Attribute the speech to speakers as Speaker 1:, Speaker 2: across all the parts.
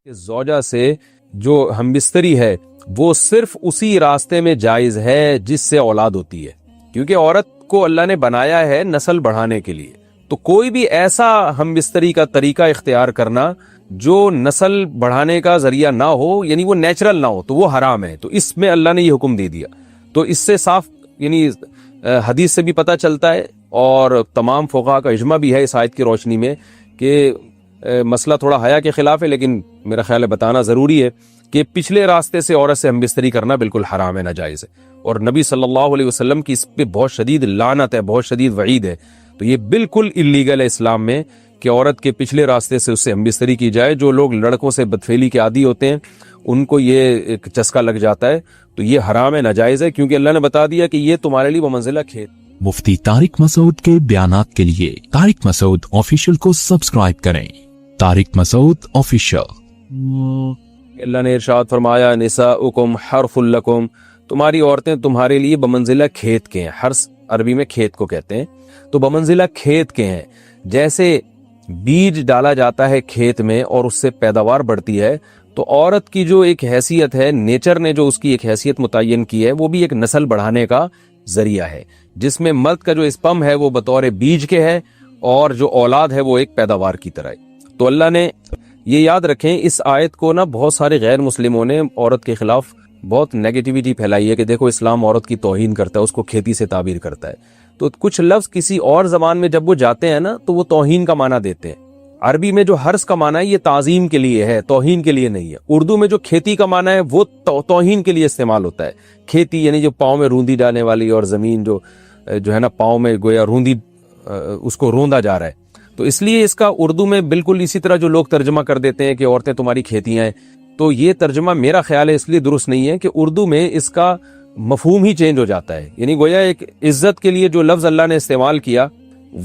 Speaker 1: زوجہ سے جو ہم بستری ہے وہ صرف اسی راستے میں جائز ہے جس سے اولاد ہوتی ہے، کیونکہ عورت کو اللہ نے بنایا ہے نسل بڑھانے کے لیے. تو کوئی بھی ایسا ہم بستری کا طریقہ اختیار کرنا جو نسل بڑھانے کا ذریعہ نہ ہو، یعنی وہ نیچرل نہ ہو، تو وہ حرام ہے. تو اس میں اللہ نے یہ حکم دے دیا. تو اس سے صاف یعنی حدیث سے بھی پتہ چلتا ہے اور تمام فقہا کا اجماع بھی ہے اس آیت کی روشنی میں کہ مسئلہ تھوڑا حیا کے خلاف ہے، لیکن میرا خیال ہے بتانا ضروری ہے کہ پچھلے راستے سے عورت سے ہم بستری کرنا بالکل حرام ہے، ناجائز ہے. اور نبی صلی اللہ علیہ وسلم کی اس پہ بہت شدید لعنت ہے، بہت شدید وعید ہے. تو یہ بالکل اللیگل ہے اسلام میں کہ عورت کے پچھلے راستے سے اس سے ہم بستری کی جائے. جو لوگ لڑکوں سے بدفعلی کے عادی ہوتے ہیں ان کو یہ ایک چسکا لگ جاتا ہے، تو یہ حرام ہے، ناجائز ہے، کیونکہ اللہ نے بتا دیا کہ یہ تمہارے لیے بمنزلہ کھیت.
Speaker 2: مفتی طارق مسعود کے بیانات کے لیے طارق مسعود آفیشیل کو سبسکرائب کریں. طارق مسعود آفیشیل.
Speaker 1: اللہ نے ارشاد فرمایا نساؤکم حرث لکم، تمہاری عورتیں تمہارے لیے بمنزلہ کھیت کے ہیں. حرث عربی میں کھیت کو کہتے ہیں. تو بمنزلہ کھیت کے ہیں. جیسے بیج ڈالا جاتا ہے کھیت میں اور اس سے پیداوار بڑھتی ہے، تو عورت کی جو ایک حیثیت ہے، نیچر نے جو اس کی ایک حیثیت متعین کی ہے، وہ بھی ایک نسل بڑھانے کا ذریعہ ہے، جس میں مرد کا جو اسپم ہے وہ بطور بیج کے ہے اور جو اولاد ہے وہ ایک پیداوار کی طرح ہے. تو اللہ نے یہ یاد رکھیں، اس آیت کو نا بہت سارے غیر مسلموں نے عورت کے خلاف بہت نیگیٹیوٹی پھیلائی ہے کہ دیکھو اسلام عورت کی توہین کرتا ہے، اس کو کھیتی سے تعبیر کرتا ہے. تو کچھ لفظ کسی اور زبان میں جب وہ جاتے ہیں نا تو وہ توہین کا معنی دیتے ہیں. عربی میں جو حرث کا معنی ہے یہ تعظیم کے لیے ہے، توہین کے لیے نہیں ہے. اردو میں جو کھیتی کا معنی ہے وہ توہین کے لیے استعمال ہوتا ہے. کھیتی یعنی جو پاؤں میں روندی ڈالنے والی، اور زمین جو ہے نا پاؤں میں گویا روندی، اس کو روندا جا رہا ہے. تو اس لیے اس کا اردو میں بالکل اسی طرح جو لوگ ترجمہ کر دیتے ہیں کہ عورتیں تمہاری کھیتیاں ہیں، تو یہ ترجمہ میرا خیال ہے اس لیے درست نہیں ہے کہ اردو میں اس کا مفہوم ہی چینج ہو جاتا ہے. یعنی گویا ایک عزت کے لیے جو لفظ اللہ نے استعمال کیا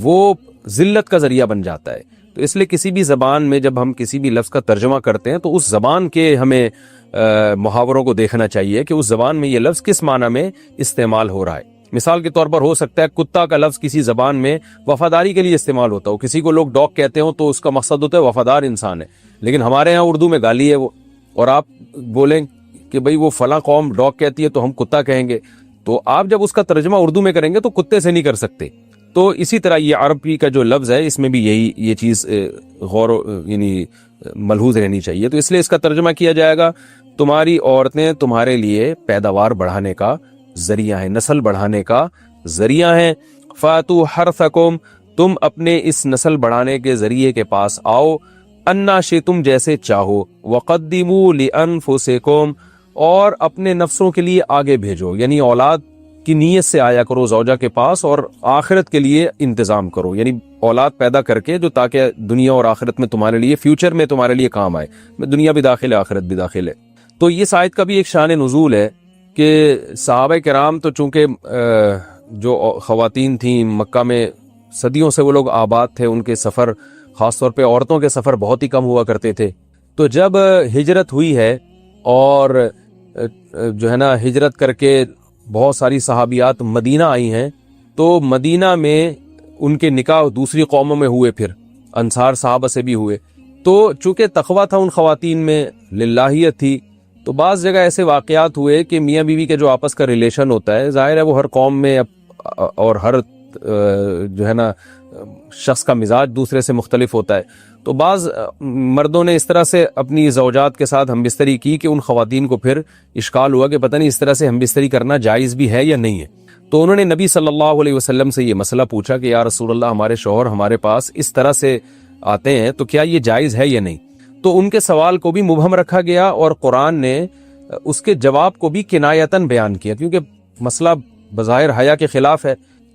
Speaker 1: وہ ذلت کا ذریعہ بن جاتا ہے. تو اس لیے کسی بھی زبان میں جب ہم کسی بھی لفظ کا ترجمہ کرتے ہیں تو اس زبان کے ہمیں محاوروں کو دیکھنا چاہیے کہ اس زبان میں یہ لفظ کس معنی میں استعمال ہو رہا ہے. مثال کے طور پر ہو سکتا ہے کتا کا لفظ کسی زبان میں وفاداری کے لیے استعمال ہوتا ہو، کسی کو لوگ ڈاگ کہتے ہوں تو اس کا مقصد ہوتا ہے وفادار انسان ہے، لیکن ہمارے ہاں اردو میں گالی ہے وہ، اور آپ بولیں کہ بھئی وہ فلاں قوم ڈاگ کہتی ہے تو ہم کتا کہیں گے، تو آپ جب اس کا ترجمہ اردو میں کریں گے تو کتے سے نہیں کر سکتے. تو اسی طرح یہ عربی کا جو لفظ ہے اس میں بھی یہ چیز غور یعنی ملحوظ رہنی چاہیے. تو اس لیے اس کا ترجمہ کیا جائے گا تمہاری عورتیں تمہارے لیے پیداوار بڑھانے کا ذریعہ ہیں، نسل بڑھانے کا ذریعہ ہیں. فاتو حرثکم، تم اپنے اس نسل بڑھانے کے ذریعے کے پاس آؤ، انا شئتم، جیسے چاہو، وقدموا لانفسکم، اور اپنے نفسوں کے لیے آگے بھیجو، یعنی اولاد کی نیت سے آیا کرو زوجہ کے پاس اور آخرت کے لیے انتظام کرو، یعنی اولاد پیدا کر کے جو تاکہ دنیا اور آخرت میں تمہارے لیے، فیوچر میں تمہارے لیے کام آئے، دنیا بھی داخل ہے آخرت بھی داخل ہے. تو یہ آیت کا بھی ایک شان نزول ہے کہ صحابہ کرام تو چونکہ جو خواتین تھیں مکہ میں صدیوں سے وہ لوگ آباد تھے، ان کے سفر خاص طور پہ عورتوں کے سفر بہت ہی کم ہوا کرتے تھے. تو جب ہجرت ہوئی ہے اور جو ہے نا ہجرت کر کے بہت ساری صحابیات مدینہ آئی ہیں، تو مدینہ میں ان کے نکاح دوسری قوموں میں ہوئے، پھر انصار صحابہ سے بھی ہوئے. تو چونکہ تقویٰ تھا ان خواتین میں، للہیت تھی، تو بعض جگہ ایسے واقعات ہوئے کہ میاں بیوی کے جو آپس کا ریلیشن ہوتا ہے، ظاہر ہے وہ ہر قوم میں اور ہر جو ہے نا شخص کا مزاج دوسرے سے مختلف ہوتا ہے. تو بعض مردوں نے اس طرح سے اپنی زوجات کے ساتھ ہم بستری کی کہ ان خواتین کو پھر اشکال ہوا کہ پتہ نہیں اس طرح سے ہم بستری کرنا جائز بھی ہے یا نہیں ہے. تو انہوں نے نبی صلی اللہ علیہ وسلم سے یہ مسئلہ پوچھا کہ یا رسول اللہ، ہمارے شوہر ہمارے پاس اس طرح سے آتے ہیں تو کیا یہ جائز ہے یا نہیں. تو ان کے سوال کو بھی مبہم رکھا گیا اور قرآن نے اس کے جواب کو بھی کنایتاً بیان کیا، کیونکہ مسئلہ بظاہر حیا کے خلاف ہے.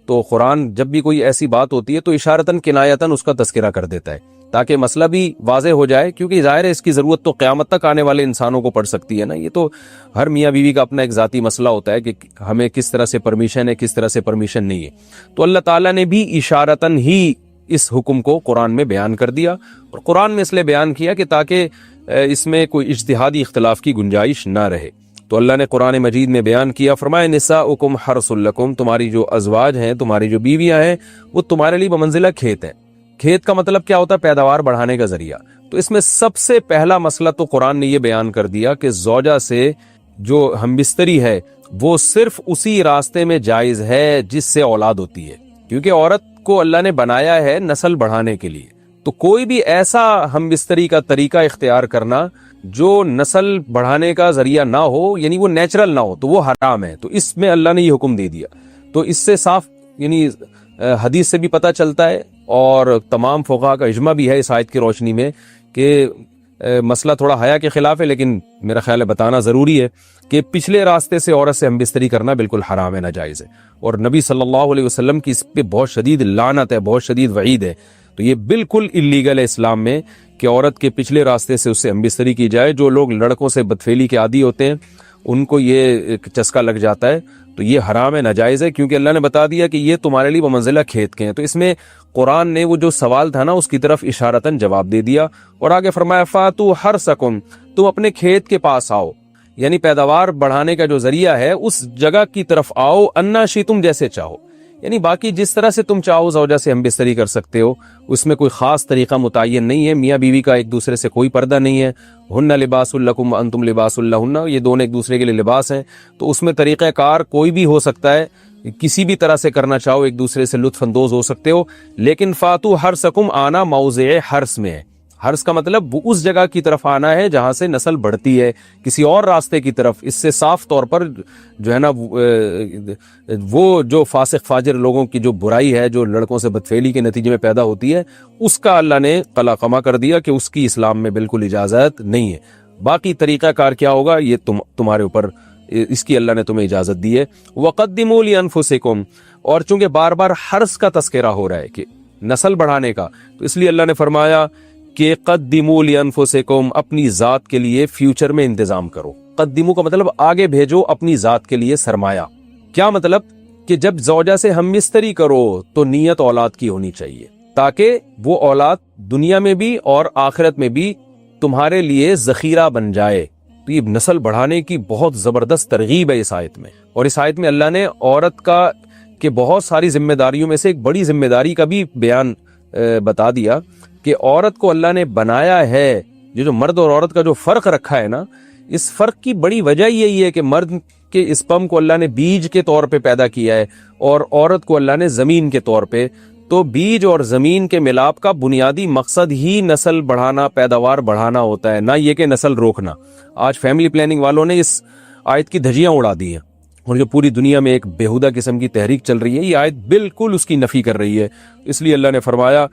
Speaker 1: تو قرآن جب بھی کوئی ایسی بات ہوتی ہے تو اشارتاً کنایتاً اس کا تذکرہ کر دیتا ہے تاکہ مسئلہ بھی واضح ہو جائے، کیونکہ ظاہر ہے اس کی ضرورت تو قیامت تک آنے والے انسانوں کو پڑ سکتی ہے نا. یہ تو ہر میاں بیوی کا اپنا ایک ذاتی مسئلہ ہوتا ہے کہ ہمیں کس طرح سے پرمیشن ہے، کس طرح سے پرمیشن نہیں ہے. تو اللہ تعالیٰ نے بھی اشارتاً ہی اس حکم کو قرآن میں بیان کر دیا، اور قرآن میں اس لیے بیان کیا کہ تاکہ اس میں کوئی اجتہادی اختلاف کی گنجائش نہ رہے. تو اللہ نے قرآن مجید میں بیان کیا، فرمایا نساؤکم حرث لکم، تمہاری جو ازواج ہیں، تمہاری جو بیویاں ہیں، وہ تمہارے لیے بمنزلہ کھیت ہیں. کھیت کا مطلب کیا ہوتا ہے؟ پیداوار بڑھانے کا ذریعہ. تو اس میں سب سے پہلا مسئلہ تو قرآن نے یہ بیان کر دیا کہ زوجہ سے جو ہم بستری ہے وہ صرف اسی راستے میں جائز ہے جس سے اولاد ہوتی ہے، کیونکہ عورت کو اللہ نے بنایا ہے نسل بڑھانے کے لیے. تو کوئی بھی ایسا ہم بستری کا طریقہ اختیار کرنا جو نسل بڑھانے کا ذریعہ نہ ہو، یعنی وہ نیچرل نہ ہو، تو وہ حرام ہے. تو اس میں اللہ نے یہ حکم دے دیا. تو اس سے صاف یعنی حدیث سے بھی پتہ چلتا ہے اور تمام فقہا کا اجماع بھی ہے اس آیت کی روشنی میں کہ مسئلہ تھوڑا حیا کے خلاف ہے، لیکن میرا خیال ہے بتانا ضروری ہے کہ پچھلے راستے سے عورت سے ہم بستری کرنا بالکل حرام ہے، ناجائز ہے. اور نبی صلی اللہ علیہ وسلم کی اس پہ بہت شدید لعنت ہے، بہت شدید وعید ہے. تو یہ بالکل اللیگل ہے اسلام میں کہ عورت کے پچھلے راستے سے اس سے ہم بستری کی جائے. جو لوگ لڑکوں سے بدفعلی کے عادی ہوتے ہیں ان کو یہ چسکا لگ جاتا ہے، تو یہ حرام ہے، ناجائز ہے، کیونکہ اللہ نے بتا دیا کہ یہ تمہارے لیے بمنزلہ کھیت کے ہیں. تو اس میں قرآن نے وہ جو سوال تھا نا اس کی طرف اشارتاً جواب دے دیا اور آگے فرمایا فاتو حرثکم، تم اپنے کھیت کے پاس آؤ، یعنی پیداوار بڑھانے کا جو ذریعہ ہے اس جگہ کی طرف آؤ، انا شئتم، جیسے چاہو. یعنی باقی جس طرح سے تم چاہو زوجہ سے ہم بستری کر سکتے ہو، اس میں کوئی خاص طریقہ متعین نہیں ہے. میاں بیوی کا ایک دوسرے سے کوئی پردہ نہیں ہے. ہن لباس لکم وانتم لباس لہن، یہ دونوں ایک دوسرے کے لیے لباس ہیں. تو اس میں طریقہ کار کوئی بھی ہو سکتا ہے، کسی بھی طرح سے کرنا چاہو ایک دوسرے سے لطف اندوز ہو سکتے ہو. لیکن فاتو حرثکم، آنا موضع حرث میں ہے. حرث کا مطلب اس جگہ کی طرف آنا ہے جہاں سے نسل بڑھتی ہے، کسی اور راستے کی طرف. اس سے صاف طور پر جو ہے نا وہ جو فاسق فاجر لوگوں کی جو برائی ہے جو لڑکوں سے بدفعلی کے نتیجے میں پیدا ہوتی ہے، اس کا اللہ نے قلع قمع کر دیا کہ اس کی اسلام میں بالکل اجازت نہیں ہے. باقی طریقہ کار کیا ہوگا یہ تمہارے اوپر، اس کی اللہ نے تمہیں اجازت دی ہے. وَقَدِّمُوا لِأَنفُسِكُمْ، اور چونکہ بار بار حرث کا تذکرہ ہو رہا ہے کہ نسل بڑھانے کا، تو اس لیے اللہ نے فرمایا کہ قدموا لانفسکم، اپنی ذات کے لیے فیوچر میں انتظام کرو. قدموا کا مطلب آگے بھیجو اپنی ذات کے لیے سرمایہ. کیا مطلب؟ کہ جب زوجہ سے ہم بستری کرو تو نیت اولاد کی ہونی چاہیے، تاکہ وہ اولاد دنیا میں بھی اور آخرت میں بھی تمہارے لیے ذخیرہ بن جائے. تو یہ نسل بڑھانے کی بہت زبردست ترغیب ہے اس آیت میں. اور اس آیت میں اللہ نے عورت کا کہ بہت ساری ذمہ داریوں میں سے ایک بڑی ذمہ داری کا بھی بیان بتا دیا کہ عورت کو اللہ نے بنایا ہے. جو مرد اور عورت کا جو فرق رکھا ہے نا، اس فرق کی بڑی وجہ یہی ہے کہ مرد کے اسپم کو اللہ نے بیج کے طور پہ پیدا کیا ہے اور عورت کو اللہ نے زمین کے طور پہ. تو بیج اور زمین کے ملاپ کا بنیادی مقصد ہی نسل بڑھانا، پیداوار بڑھانا ہوتا ہے، نہ یہ کہ نسل روکنا. آج فیملی پلاننگ والوں نے اس آیت کی دھجیاں اڑا دی ہیں، اور جو پوری دنیا میں ایک بےہودہ قسم کی تحریک چل رہی ہے، یہ آیت بالکل اس کی نفی کر رہی ہے. اس لیے اللہ نے فرمایا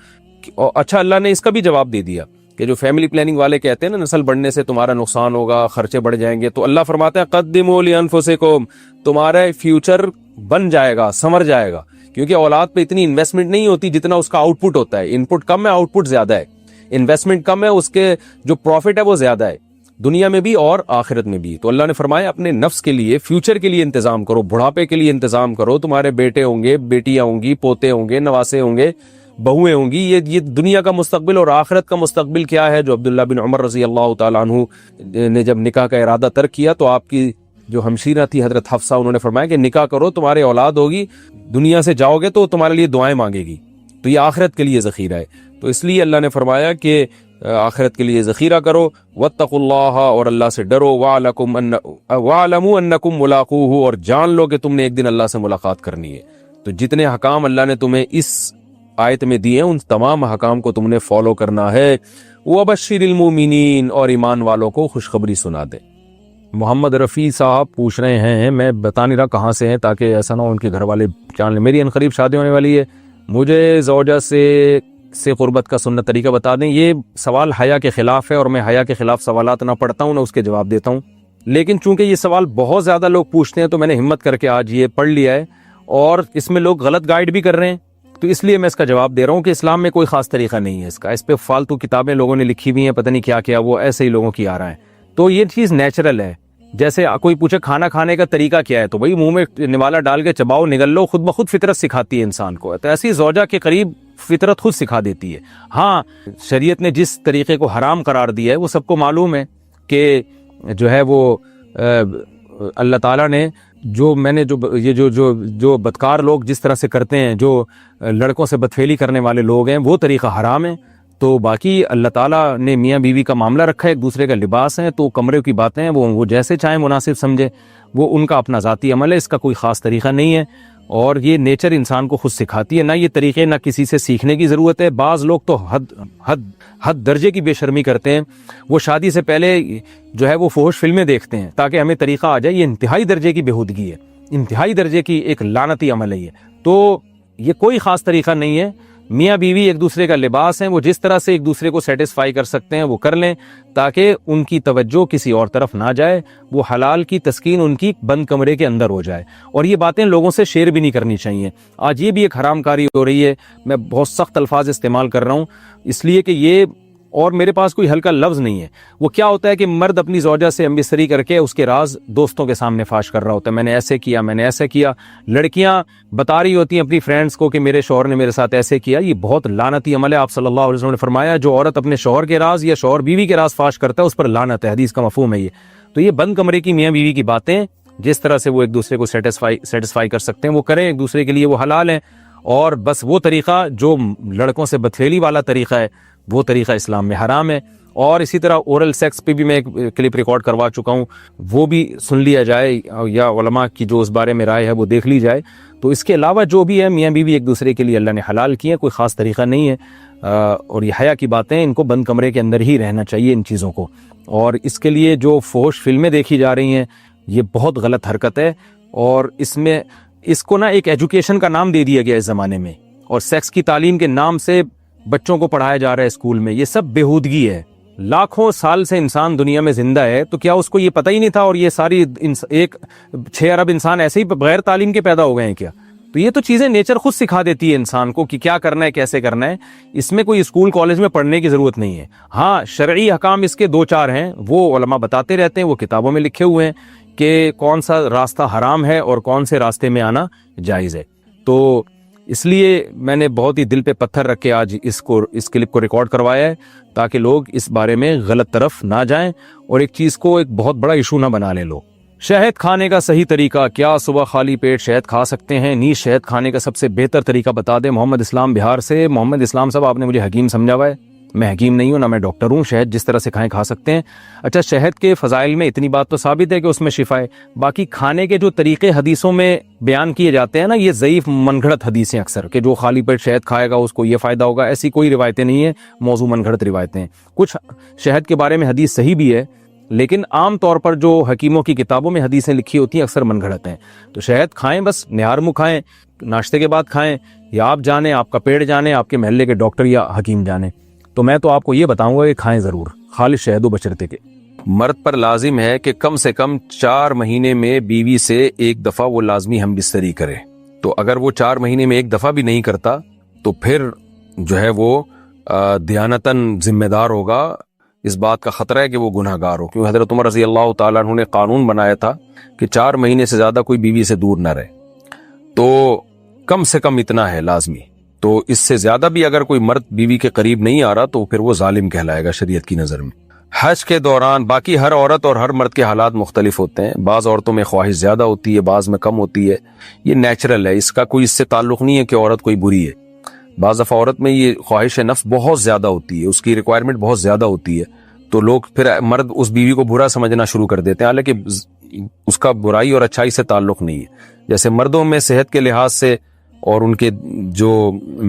Speaker 1: اچھا، اللہ نے اس کا بھی جواب دے دیا کہ جو فیملی پلاننگ والے کہتے ہیں نا نسل بڑھنے سے تمہارا نقصان ہوگا، خرچے بڑھ جائیں گے، تو اللہ فرماتا ہے قدموا لانفسکم، تمہارا فیوچر بن جائے گا، سنور جائے گا. کیونکہ اولاد پہ اتنی انویسٹمنٹ نہیں ہوتی جتنا اس کا آؤٹ پٹ ہوتا ہے. ان پٹ کم ہے، آؤٹ پٹ زیادہ ہے. انویسٹمنٹ کم ہے، اس کے جو پروفٹ ہے وہ زیادہ ہے، دنیا میں بھی اور آخرت میں بھی. تو اللہ نے فرمایا اپنے نفس کے لیے، فیوچر کے لیے انتظام کرو، بڑھاپے کے لیے انتظام کرو. تمہارے بیٹے ہوں گے، بیٹیاں ہوں گی، پوتے ہوں گے، نواسے ہوں گے، بہویں ہوں گی. یہ دنیا کا مستقبل اور آخرت کا مستقبل کیا ہے؟ جو عبداللہ بن عمر رضی اللہ تعالیٰ عنہ نے جب نکاح کا ارادہ ترک کیا تو آپ کی جو ہمشیرہ تھی حضرت حفصہ، انہوں نے فرمایا کہ نکاح کرو، تمہارے اولاد ہوگی، دنیا سے جاؤ گے تو تمہارے لیے دعائیں مانگے گی. تو یہ آخرت کے لیے ذخیرہ ہے. تو اس لیے اللہ نے فرمایا کہ آخرت کے لیے ذخیرہ کرو. واتقوا اللہ، اور اللہ سے ڈرو. واعلموا انکم ملاقوہ، اور جان لو کہ تم نے ایک دن اللہ سے ملاقات کرنی ہے. تو جتنے حکام اللہ نے تمہیں اس آیت میں دیے ہیں ان تمام حکام کو تم نے فالو کرنا ہے. وبشر المؤمنین، اور ایمان والوں کو خوشخبری سنا دے. محمد رفیع صاحب پوچھ رہے ہیں، میں بتا نہیں رہا کہاں سے ہیں تاکہ ایسا نہ ہو ان کے گھر والے جان لیں. میری عنقریب شادی ہونے والی ہے، مجھے زوجہ سے قربت کا سنت طریقہ بتا دیں. یہ سوال حیا کے خلاف ہے اور میں حیا کے خلاف سوالات نہ پڑھتا ہوں نہ اس کے جواب دیتا ہوں. لیکن چونکہ یہ سوال بہت زیادہ لوگ پوچھتے ہیں تو میں نے ہمت کر کے آج یہ پڑھ لیا ہے، اور اس میں لوگ غلط گائیڈ بھی کر رہے ہیں. تو اس لیے میں اس کا جواب دے رہا ہوں کہ اسلام میں کوئی خاص طریقہ نہیں ہے اس کا. اس پہ فالتو کتابیں لوگوں نے لکھی ہوئی ہیں، پتہ نہیں کیا کیا، وہ ایسے ہی لوگوں کی آ رہا ہے. تو یہ چیز نیچرل ہے. جیسے کوئی پوچھے کھانا کھانے کا طریقہ کیا ہے، تو بھائی منہ میں نوالا ڈال کے چباؤ، نگل لو، خود بخود فطرت سکھاتی ہے انسان کو. تو ایسی زوجہ کے قریب فطرت خود سکھا دیتی ہے. ہاں، شریعت نے جس طریقے کو حرام قرار دیا ہے وہ سب کو معلوم ہے کہ جو ہے وہ اللہ تعالیٰ نے جو بدکار لوگ جس طرح سے کرتے ہیں، جو لڑکوں سے بدفعلی کرنے والے لوگ ہیں، وہ طریقہ حرام ہے. تو باقی اللہ تعالیٰ نے میاں بیوی کا معاملہ رکھا ہے، ایک دوسرے کا لباس ہے، تو کمرے کی باتیں ہیں وہ جیسے چاہیں مناسب سمجھے، وہ ان کا اپنا ذاتی عمل ہے، اس کا کوئی خاص طریقہ نہیں ہے، اور یہ نیچر انسان کو خود سکھاتی ہے، نہ یہ طریقے نہ کسی سے سیکھنے کی ضرورت ہے۔ بعض لوگ تو حد درجے کی بے شرمی کرتے ہیں، وہ شادی سے پہلے جو ہے وہ فحش فلمیں دیکھتے ہیں تاکہ ہمیں طریقہ آ جائے، یہ انتہائی درجے کی بےہودگی ہے، انتہائی درجے کی ایک لعنتی عمل ہے یہ، تو یہ کوئی خاص طریقہ نہیں ہے۔ میاں بیوی ایک دوسرے کا لباس ہیں، وہ جس طرح سے ایک دوسرے کو سیٹسفائی کر سکتے ہیں وہ کر لیں، تاکہ ان کی توجہ کسی اور طرف نہ جائے، وہ حلال کی تسکین ان کی بند کمرے کے اندر ہو جائے، اور یہ باتیں لوگوں سے شیئر بھی نہیں کرنی چاہیے۔ آج یہ بھی ایک حرام کاری ہو رہی ہے، میں بہت سخت الفاظ استعمال کر رہا ہوں اس لیے کہ یہ، اور میرے پاس کوئی ہلکا لفظ نہیں ہے، وہ کیا ہوتا ہے کہ مرد اپنی زوجہ سے ہمبستری کر کے اس کے راز دوستوں کے سامنے فاش کر رہا ہوتا ہے، میں نے ایسے کیا، میں نے ایسے کیا، لڑکیاں بتا رہی ہوتی ہیں اپنی فرینڈز کو کہ میرے شوہر نے میرے ساتھ ایسے کیا۔ یہ بہت لعنتی عمل ہے۔ آپ صلی اللہ علیہ وسلم نے فرمایا جو عورت اپنے شوہر کے راز یا شوہر بیوی کے راز فاش کرتا ہے اس پر لعنت ہے، حدیث کا مفہوم ہے یہ۔ تو یہ بند کمرے کی میاں بیوی کی باتیں، جس طرح سے وہ ایک دوسرے کو سیٹسفائی کر سکتے ہیں وہ کریں، ایک دوسرے کے لیے وہ حلال ہیں، اور بس وہ طریقہ جو لڑکوں سے بدفعلی والا طریقہ ہے وہ طریقہ اسلام میں حرام ہے۔ اور اسی طرح اورل سیکس پہ بھی میں ایک کلپ ریکارڈ کروا چکا ہوں، وہ بھی سن لیا جائے، یا علماء کی جو اس بارے میں رائے ہے وہ دیکھ لی جائے۔ تو اس کے علاوہ جو بھی ہے میاں بیوی ایک دوسرے کے لیے اللہ نے حلال کیے، کوئی خاص طریقہ نہیں ہے، اور یہ حیا کی باتیں، ان کو بند کمرے کے اندر ہی رہنا چاہیے ان چیزوں کو۔ اور اس کے لیے جو فحش فلمیں دیکھی جا رہی ہیں یہ بہت غلط حرکت ہے، اور اس کو نا ایک ایجوکیشن کا نام دے دیا گیا اس زمانے میں، اور سیکس کی تعلیم کے نام سے بچوں کو پڑھایا جا رہا ہے اسکول میں، یہ سب بےہودگی ہے۔ لاکھوں سال سے انسان دنیا میں زندہ ہے، تو کیا اس کو یہ پتہ ہی نہیں تھا، اور یہ ساری 6 ارب انسان ایسے ہی بغیر تعلیم کے پیدا ہو گئے ہیں کیا؟ تو یہ تو چیزیں نیچر خود سکھا دیتی ہے انسان کو کہ کیا کرنا ہے، کیسے کرنا ہے، اس میں کوئی اسکول کالج میں پڑھنے کی ضرورت نہیں ہے۔ ہاں شرعی احکام اس کے 2-4 ہیں، وہ علماء بتاتے رہتے ہیں، وہ کتابوں میں لکھے ہوئے ہیں کہ کون سا راستہ حرام ہے اور کون سے راستے میں آنا جائز ہے۔ تو اس لیے میں نے بہت ہی دل پہ پتھر رکھ کے آج اس کلپ کو ریکارڈ کروایا ہے، تاکہ لوگ اس بارے میں غلط طرف نہ جائیں اور ایک چیز کو ایک بہت بڑا ایشو نہ بنا لیں لوگ۔ شہد کھانے کا صحیح طریقہ کیا؟ صبح خالی پیٹ شہد کھا سکتے ہیں؟ نیز شہد کھانے کا سب سے بہتر طریقہ بتا دیں۔ محمد اسلام بہار سے۔ محمد اسلام صاحب آپ نے مجھے حکیم سمجھا ہوا ہے، میں حکیم نہیں ہوں، نہ میں ڈاکٹر ہوں۔ شہد جس طرح سے کھائیں کھا سکتے ہیں۔ اچھا، شہد کے فضائل میں اتنی بات تو ثابت ہے کہ اس میں شفا ہے، باقی کھانے کے جو طریقے حدیثوں میں بیان کیے جاتے ہیں نا، یہ ضعیف من گھڑت حدیثیں اکثر، کہ جو خالی پیٹ شہد کھائے گا اس کو یہ فائدہ ہوگا، ایسی کوئی روایتیں نہیں ہیں، موضوع من گھڑت روایتیں ہیں۔ کچھ شہد کے بارے میں حدیث صحیح بھی ہے، لیکن عام طور پر جو حکیموں کی کتابوں میں حدیثیں لکھی ہوتی ہیں اکثر من گھڑت ہیں۔ تو شہد کھائیں، بس نہار منہ کھائیں، ناشتے کے بعد کھائیں، یا آپ جانیں، آپ کا پیٹ جانے، آپ کے محلے کے ڈاکٹر یا حکیم جانے۔ تو میں تو آپ کو یہ بتاؤں گا کہ کھائیں ضرور، خالص شہد و بشرطے کے۔ مرد پر لازم ہے کہ کم سے کم 4 مہینے میں بیوی سے ایک دفعہ وہ لازمی ہم بستری کرے، تو اگر وہ 4 مہینے میں ایک دفعہ بھی نہیں کرتا تو پھر جو ہے وہ دیانتاً ذمہ دار ہوگا، اس بات کا خطرہ ہے کہ وہ گناہ گار ہو، کیونکہ حضرت عمر رضی اللہ تعالیٰ عنہ نے قانون بنایا تھا کہ 4 مہینے سے زیادہ کوئی بیوی سے دور نہ رہے، تو کم سے کم اتنا ہے لازمی۔ تو اس سے زیادہ بھی اگر کوئی مرد بیوی کے قریب نہیں آ رہا تو پھر وہ ظالم کہلائے گا شریعت کی نظر میں۔ حج کے دوران، باقی ہر عورت اور ہر مرد کے حالات مختلف ہوتے ہیں، بعض عورتوں میں خواہش زیادہ ہوتی ہے، بعض میں کم ہوتی ہے، یہ نیچرل ہے، اس کا کوئی اس سے تعلق نہیں ہے کہ عورت کوئی بری ہے۔ بعض دفعہ عورت میں یہ خواہش نفس بہت زیادہ ہوتی ہے، اس کی ریکوائرمنٹ بہت زیادہ ہوتی ہے، تو لوگ پھر مرد اس بیوی کو برا سمجھنا شروع کر دیتے ہیں، حالانکہ اس کا برائی اور اچھائی سے تعلق نہیں ہے۔ جیسے مردوں میں صحت کے لحاظ سے اور ان کے جو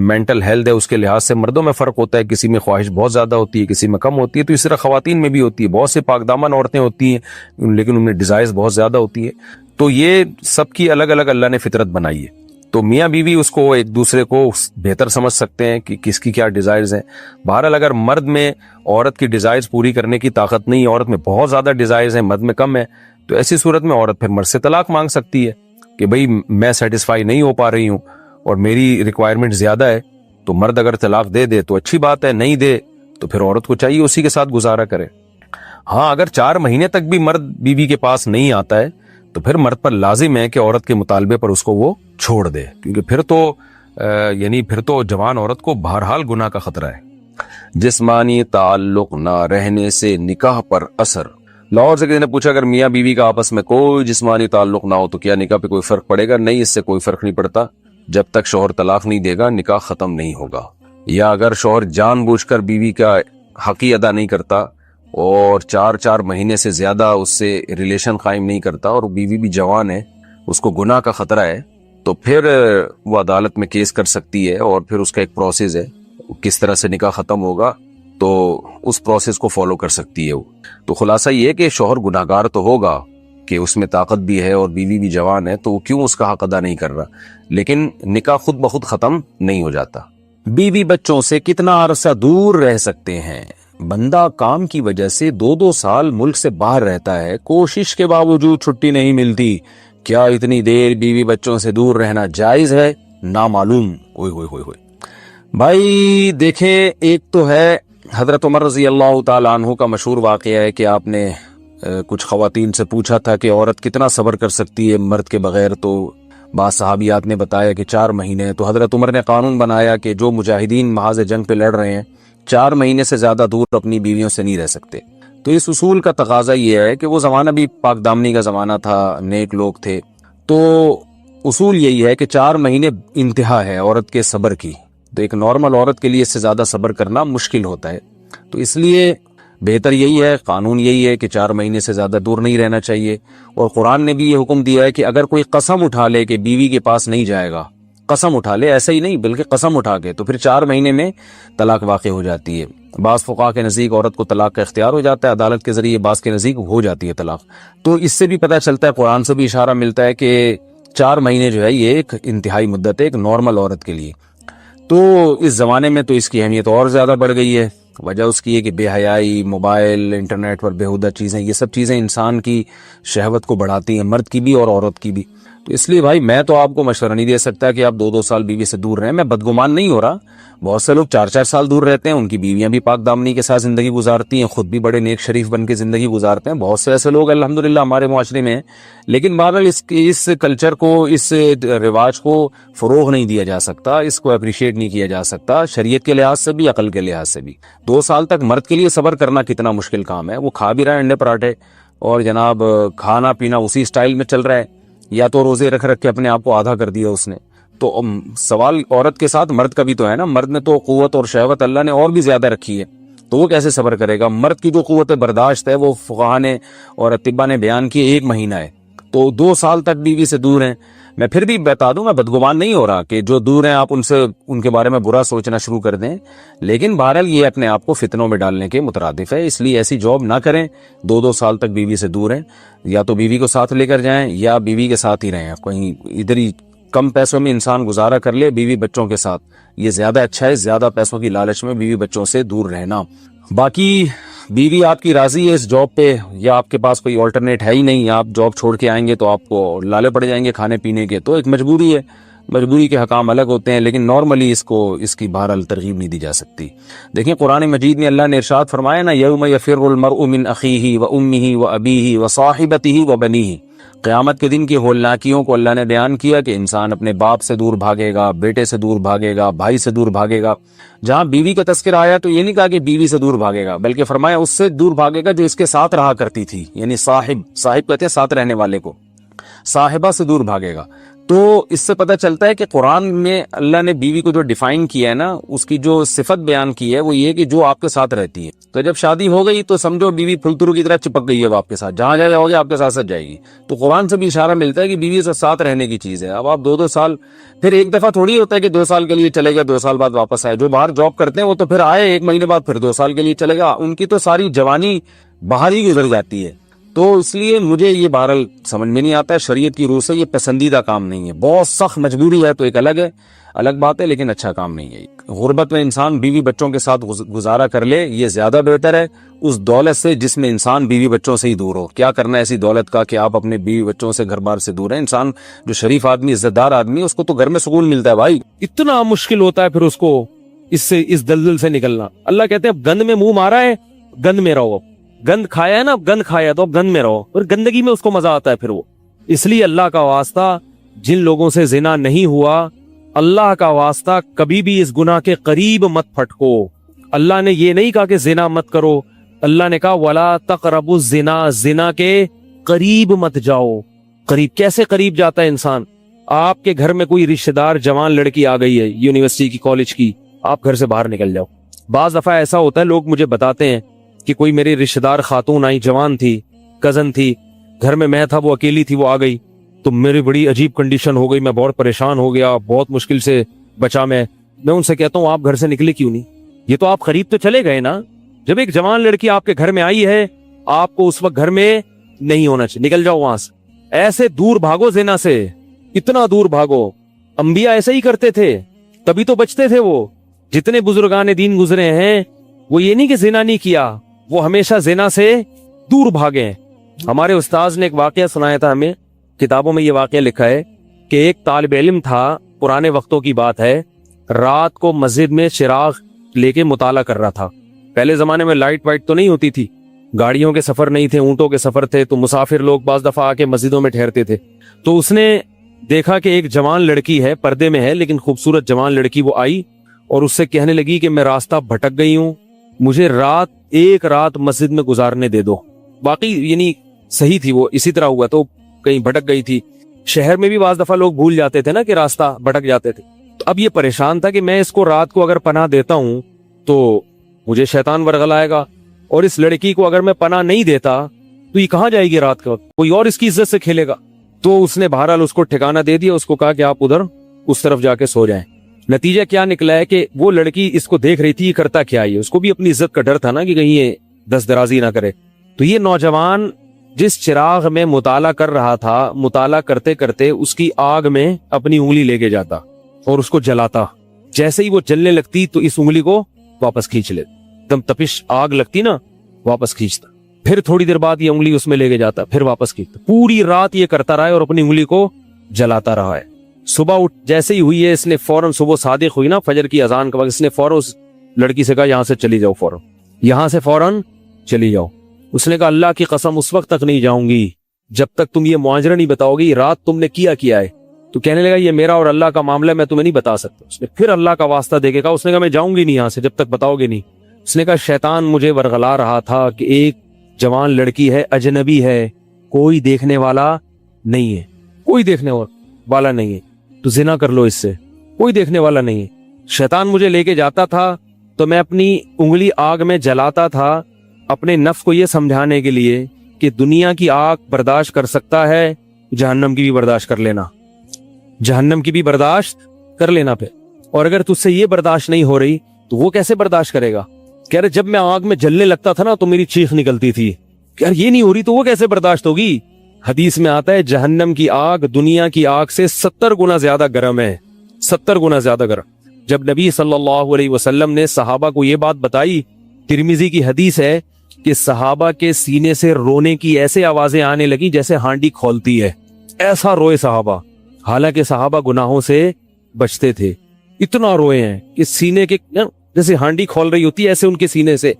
Speaker 1: مینٹل ہیلتھ ہے اس کے لحاظ سے مردوں میں فرق ہوتا ہے، کسی میں خواہش بہت زیادہ ہوتی ہے، کسی میں کم ہوتی ہے، تو اس طرح خواتین میں بھی ہوتی ہے، بہت سے پاک دامن عورتیں ہوتی ہیں لیکن ان میں ڈیزائرز بہت زیادہ ہوتی ہے، تو یہ سب کی الگ الگ اللہ نے فطرت بنائی ہے، تو میاں بیوی اس کو ایک دوسرے کو بہتر سمجھ سکتے ہیں کہ کس کی کیا ڈیزائرز ہیں۔ بہرحال اگر مرد میں عورت کی ڈیزائرز پوری کرنے کی طاقت نہیں ہے، عورت میں بہت زیادہ ڈیزائرز ہیں، مرد میں کم ہے، تو ایسی صورت میں عورت پھر مرد سے طلاق مانگ سکتی ہے کہ بھئی میں سیٹسفائی نہیں ہو پا رہی ہوں اور میری ریکوائرمنٹ زیادہ ہے، تو مرد اگر طلاق دے دے تو اچھی بات ہے، نہیں دے تو پھر عورت کو چاہیے اسی کے ساتھ گزارا کرے۔ ہاں اگر 4 مہینے تک بھی مرد بیوی کے پاس نہیں آتا ہے تو پھر مرد پر لازم ہے کہ عورت کے مطالبے پر اس کو وہ چھوڑ دے، کیونکہ پھر تو جوان عورت کو بہرحال گناہ کا خطرہ ہے۔ جسمانی تعلق نہ رہنے سے نکاح پر اثر۔ لاہور سے کسی نے پوچھا اگر میاں بیوی کا آپس میں کوئی جسمانی تعلق نہ ہو تو کیا نکاح پہ کوئی فرق پڑے گا؟ نہیں، اس سے کوئی فرق نہیں پڑتا، جب تک شوہر طلاق نہیں دے گا نکاح ختم نہیں ہوگا۔ یا اگر شوہر جان بوجھ کر بیوی کا حق ہی ادا نہیں کرتا اور 4 مہینے سے زیادہ اس سے ریلیشن قائم نہیں کرتا اور بیوی بھی جوان ہے، اس کو گناہ کا خطرہ ہے، تو پھر وہ عدالت میں کیس کر سکتی ہے اور پھر اس کا ایک پروسیس ہے، کس طرح سے نکاح ختم ہوگا تو اس پروسیس کو فالو کر سکتی ہے وہ۔ تو خلاصہ یہ ہے کہ شوہر گناہگار تو ہوگا کہ اس میں طاقت بھی ہے اور بیوی بھی جوان ہے، تو وہ کیوں اس کا حق ادا نہیں کر رہا، لیکن نکاح خود بخود ختم نہیں ہو جاتا۔ بیوی بچوں سے کتنا عرصہ دور رہ سکتے ہیں؟ بندہ کام کی وجہ سے 2 سال ملک سے باہر رہتا ہے، کوشش کے باوجود چھٹی نہیں ملتی، کیا اتنی دیر بیوی بچوں سے دور رہنا جائز ہے؟ نامعلوم۔ ہوئے بھائی دیکھیں، ایک تو ہے حضرت عمر رضی اللہ تعالیٰ عنہ کا مشہور واقعہ ہے کہ آپ نے کچھ خواتین سے پوچھا تھا کہ عورت کتنا صبر کر سکتی ہے مرد کے بغیر، تو بعض صحابیات نے بتایا کہ 4 مہینے۔ تو حضرت عمر نے قانون بنایا کہ جو مجاہدین محاذ جنگ پہ لڑ رہے ہیں 4 مہینے سے زیادہ دور اپنی بیویوں سے نہیں رہ سکتے۔ تو اس اصول کا تقاضا یہ ہے کہ وہ زمانہ بھی پاک دامنی کا زمانہ تھا، نیک لوگ تھے، تو اصول یہی ہے کہ 4 مہینے انتہا ہے عورت کے صبر کی۔ تو ایک نارمل عورت کے لیے اس سے زیادہ صبر کرنا مشکل ہوتا ہے، تو اس لیے بہتر یہی ہے، قانون یہی ہے کہ 4 مہینے سے زیادہ دور نہیں رہنا چاہیے۔ اور قرآن نے بھی یہ حکم دیا ہے کہ اگر کوئی قسم اٹھا لے کہ بیوی کے پاس نہیں جائے گا، قسم اٹھا لے، ایسا ہی نہیں بلکہ قسم اٹھا کے، تو پھر 4 مہینے میں طلاق واقع ہو جاتی ہے۔ بعض فقہا کے نزدیک عورت کو طلاق کا اختیار ہو جاتا ہے عدالت کے ذریعے، بعض کے نزدیک ہو جاتی ہے طلاق۔ تو اس سے بھی پتہ چلتا ہے، قرآن سے بھی اشارہ ملتا ہے کہ 4 مہینے جو ہے یہ ایک انتہائی مدت ہے ایک نارمل عورت کے لیے۔ تو اس زمانے میں تو اس کی اہمیت اور زیادہ بڑھ گئی ہے۔ وجہ اس کی ہے کہ بے حیائی، موبائل، انٹرنیٹ پر بےہودہ چیزیں، یہ سب چیزیں انسان کی شہوت کو بڑھاتی ہیں، مرد کی بھی اور عورت کی بھی۔ تو اس لیے بھائی میں تو آپ کو مشورہ نہیں دے سکتا کہ آپ 2 سال بیوی سے دور رہیں۔ میں بدگمان نہیں ہو رہا، بہت سے لوگ 4 سال دور رہتے ہیں، ان کی بیویاں بھی پاک دامنی کے ساتھ زندگی گزارتی ہیں، خود بھی بڑے نیک شریف بن کے زندگی گزارتے ہیں، بہت سے ایسے لوگ الحمدللہ ہمارے معاشرے میں ہیں۔ لیکن بہرحال اس کلچر کو، اس رواج کو فروغ نہیں دیا جا سکتا، اس کو اپریشیٹ نہیں کیا جا سکتا، شریعت کے لحاظ سے بھی، عقل کے لحاظ سے بھی۔ 2 سال تک مرد کے لیے صبر کرنا کتنا مشکل کام ہے، وہ کھا بھی رہا ہے انڈے پراٹھے اور جناب کھانا پینا اسی سٹائل میں چل رہا ہے، یا تو روزے رکھ کے اپنے آپ کو آدھا کر دیا اس نے۔ تو سوال عورت کے ساتھ مرد کا بھی تو ہے نا، مرد نے تو قوت اور شہوت اللہ نے اور بھی زیادہ رکھی ہے، تو وہ کیسے صبر کرے گا؟ مرد کی جو قوت برداشت ہے وہ فقہا نے اور اطباء نے بیان کی 1 مہینہ ہے، تو 2 سال تک بیوی سے دور ہیں۔ میں پھر بھی بتا دوں، میں بدگمان نہیں ہو رہا کہ جو دور ہیں آپ ان کے بارے میں برا سوچنا شروع کر دیں، لیکن بہرحال یہ اپنے آپ کو فتنوں میں ڈالنے کے مترادف ہے، اس لیے ایسی جاب نہ کریں۔ 2 سال تک بیوی سے دور ہیں، یا تو بیوی کو ساتھ لے کر جائیں یا بیوی کے ساتھ ہی رہیں، کہیں ادھر ہی کم پیسوں میں انسان گزارا کر لے بیوی بچوں کے ساتھ، یہ زیادہ اچھا ہے، زیادہ پیسوں کی لالچ میں بیوی بچوں سے دور رہنا۔ باقی بیوی آپ کی راضی ہے اس جاب پہ، یا آپ کے پاس کوئی آلٹرنیٹ ہے ہی نہیں، آپ جاب چھوڑ کے آئیں گے تو آپ کو لالے پڑ جائیں گے کھانے پینے کے، تو ایک مجبوری ہے، مجبوری کے حکام الگ ہوتے ہیں، لیکن نارملی اس کی بہرحال ترغیب نہیں دی جا سکتی۔ دیکھیں قرآن مجید میں اللہ نے ارشاد فرمایا نا، یوم یفر المرء من اخیہ و امہ و ابیہ و صاحبتہ و بنیہ، قیامت کے دن کی ہولناکیوں کو اللہ نے بیان کیا کہ انسان اپنے باپ سے دور بھاگے گا، بیٹے سے دور بھاگے گا، بھائی سے دور بھاگے گا۔ جہاں بیوی کا تذکرہ آیا تو یہ نہیں کہا کہ بیوی سے دور بھاگے گا، بلکہ فرمایا اس سے دور بھاگے گا جو اس کے ساتھ رہا کرتی تھی، یعنی صاحب کہتے ہیں ساتھ رہنے والے کو، صاحبہ سے دور بھاگے گا۔ تو اس سے پتہ چلتا ہے کہ قرآن میں اللہ نے بیوی کو جو ڈیفائن کیا ہے نا، اس کی جو صفت بیان کی ہے وہ یہ کہ جو آپ کے ساتھ رہتی ہے۔ تو جب شادی ہو گئی تو سمجھو بیوی پھلترو کی طرح چپک گئی ہے اب آپ کے ساتھ، جہاں جاؤ گے آپ کے ساتھ جائے گی۔ تو قرآن سے بھی اشارہ ملتا ہے کہ بیوی سے ساتھ رہنے کی چیز ہے۔ اب آپ 2 سال، پھر ایک دفعہ تھوڑی ہوتا ہے کہ 2 سال کے لیے چلے گا 2 سال بعد واپس آئے، جو باہر جاب کرتے ہیں وہ تو پھر آئے 1 مہینے بعد پھر 2 سال کے لیے چلے گا، ان کی تو ساری جوانی باہر ہی گزر جاتی ہے۔ تو اس لیے مجھے یہ بہرحال سمجھ میں نہیں آتا ہے، شریعت کی روح سے یہ پسندیدہ کام نہیں ہے، بہت سخت مجبوری ہے تو ایک الگ بات ہے، لیکن اچھا کام نہیں ہے۔ غربت میں انسان بیوی بچوں کے ساتھ گزارا کر لے، یہ زیادہ بہتر ہے اس دولت سے جس میں انسان بیوی بچوں سے ہی دور ہو۔ کیا کرنا ہے ایسی دولت کا کہ آپ اپنے بیوی بچوں سے گھر بار سے دور ہیں؟ انسان جو شریف آدمی، عزت دار آدمی، اس کو تو گھر میں سکون ملتا ہے بھائی، اتنا مشکل ہوتا ہے پھر اس کو اس دلدل سے نکلنا۔ اللہ کہتے ہیں اب گند میں منہ مارا ہے، گند میں رہو، اب گند کھایا ہے نا، اب گند کھایا تو اب گند میں رہو، اور گندگی میں اس کو مزہ آتا ہے پھر وہ۔ اس لیے اللہ کا واسطہ جن لوگوں سے زنا نہیں ہوا، اللہ کا واسطہ کبھی بھی اس گناہ کے قریب مت پھٹکو۔ اللہ نے یہ نہیں کہا کہ زنا مت کرو، اللہ نے کہا وَلَا تَقْرَبُوا الزِّنَا، زنا کے قریب مت جاؤ۔ قریب کیسے قریب جاتا ہے انسان؟ آپ کے گھر میں کوئی رشتہ دار جوان لڑکی آ گئی ہے یونیورسٹی کی، کالج کی، آپ گھر سے باہر نکل جاؤ. بعض دفعہ ایسا ہوتا ہے لوگ مجھے بتاتے ہیں کہ کوئی میری رشتہ دار خاتون آئی, جوان تھی, کزن تھی, گھر میں تھا, وہ اکیلی تھی, وہ آ گئی تو میری بڑی عجیب کنڈیشن ہو گئی, میں بہت پریشان ہو گیا, بہت مشکل سے بچا. میں ان سے کہتا ہوں آپ گھر سے نکلے کیوں نہیں؟ یہ تو آپ قریب تو چلے گئے نا. جب ایک جوان لڑکی آپ کے گھر میں آئی ہے, آپ کو اس وقت گھر میں نہیں ہونا چاہیے, نکل جاؤ وہاں سے. ایسے دور بھاگو زنا سے, اتنا دور بھاگو. انبیاء ایسے ہی کرتے تھے, تبھی تو بچتے تھے. وہ جتنے بزرگان دین گزرے ہیں وہ یہ نہیں کہ زنا نہیں کیا, وہ ہمیشہ زنا سے دور بھاگے. ہمارے استاذ نے ایک واقعہ سنایا تھا ہمیں, کتابوں میں یہ واقعہ لکھا ہے کہ ایک طالب علم تھا, پرانے وقتوں کی بات ہے, رات کو مسجد میں چراغ لے کے مطالعہ کر رہا تھا. پہلے زمانے میں لائٹ وائٹ تو نہیں ہوتی تھی, گاڑیوں کے سفر نہیں تھے, اونٹوں کے سفر تھے, تو مسافر لوگ بعض دفعہ آ کے مسجدوں میں ٹھہرتے تھے. تو اس نے دیکھا کہ ایک جوان لڑکی ہے, پردے میں ہے لیکن خوبصورت جوان لڑکی, وہ آئی اور اس سے کہنے لگی کہ میں راستہ بھٹک گئی ہوں, مجھے ایک رات مسجد میں گزارنے دے دو. باقی یعنی صحیح تھی, وہ اسی طرح ہوا تو کہیں بھٹک گئی تھی. شہر میں بھی بعض دفعہ لوگ بھول جاتے تھے نا کہ راستہ بھٹک جاتے تھے. تو اب یہ پریشان تھا کہ میں اس کو رات کو اگر پناہ دیتا ہوں تو مجھے شیطان ورغلائے گا, اور اس لڑکی کو اگر میں پناہ نہیں دیتا تو یہ کہاں جائے گی رات کے وقت, کوئی اور اس کی عزت سے کھیلے گا. تو اس نے بہرحال اس کو ٹھکانہ دے دیا, اس کو کہا کہ آپ ادھر اس طرف جا کے سو جائیں. نتیجہ کیا نکلا ہے کہ وہ لڑکی اس کو دیکھ رہی تھی یہ کرتا کیا ہے, اس کو بھی اپنی عزت کا ڈر تھا نا کہ کہیں یہ دست درازی نہ کرے. تو یہ نوجوان جس چراغ میں مطالعہ کر رہا تھا, مطالعہ کرتے کرتے اس کی آگ میں اپنی انگلی لے کے جاتا اور اس کو جلاتا. جیسے ہی وہ جلنے لگتی تو اس انگلی کو واپس کھینچ لے, دم تپش آگ لگتی نا, واپس کھینچتا. پھر تھوڑی دیر بعد یہ انگلی اس میں لے کے جاتا, پھر واپس کھینچتا. پوری رات یہ کرتا رہا ہے اور اپنی انگلی کو جلاتا رہا ہے. صبح اٹھ جیسے ہی ہوئی ہے, اس نے فوراً, صبح صادق ہوئی نا فجر کی اذان کا وقت, اس نے فوراً اس لڑکی سے کہا یہاں سے چلی جاؤ, فوراً یہاں سے فوراً چلی جاؤ. اس نے کہا اللہ کی قسم اس وقت تک نہیں جاؤں گی جب تک تم یہ معاجرہ نہیں بتاؤ گی رات تم نے کیا ہے. تو کہنے لگا یہ میرا اور اللہ کا معاملہ ہے, میں تمہیں نہیں بتا سکتا. اس نے پھر اللہ کا واسطہ دے کے کہا, اس نے کہا میں جاؤں گی نہیں یہاں سے جب تک بتاؤ گے نہیں. اس نے کہا شیطان مجھے ورغلا رہا تھا کہ ایک جوان لڑکی ہے, اجنبی ہے, کوئی دیکھنے والا نہیں ہے, کوئی دیکھنے والا نہیں ہے, تو زنا کر لو اس سے, کوئی دیکھنے والا نہیں ہے. شیطان مجھے لے کے جاتا تھا تو میں اپنی انگلی آگ میں جلاتا تھا, اپنے نفس کو یہ سمجھانے کے لیے کہ دنیا کی آگ برداشت کر سکتا ہے, جہنم کی بھی برداشت کر لینا, جہنم کی بھی برداشت کر لینا پہ. اور اگر تجھ سے یہ برداشت نہیں ہو رہی تو وہ کیسے برداشت کرے گا؟ کہہ رہے جب میں آگ میں جلنے لگتا تھا نا تو میری چیخ نکلتی تھی, کہ یار یہ نہیں ہو رہی تو وہ کیسے برداشت ہوگی. حدیث میں آتا ہے جہنم کی آگ دنیا کی آگ سے 70 گنا زیادہ گرم ہے, 70 گنا زیادہ گرم. جب نبی صلی اللہ علیہ وسلم نے صحابہ کو یہ بات بتائی, ترمذی کی حدیث ہے کہ صحابہ کے سینے سے رونے کی ایسے آوازیں آنے لگی جیسے ہانڈی کھولتی ہے, ایسا روئے صحابہ. حالانکہ صحابہ گناہوں سے بچتے تھے, اتنا روئے ہیں کہ سینے کے جیسے ہانڈی کھول رہی ہوتی ہے ایسے ان کے سینے سے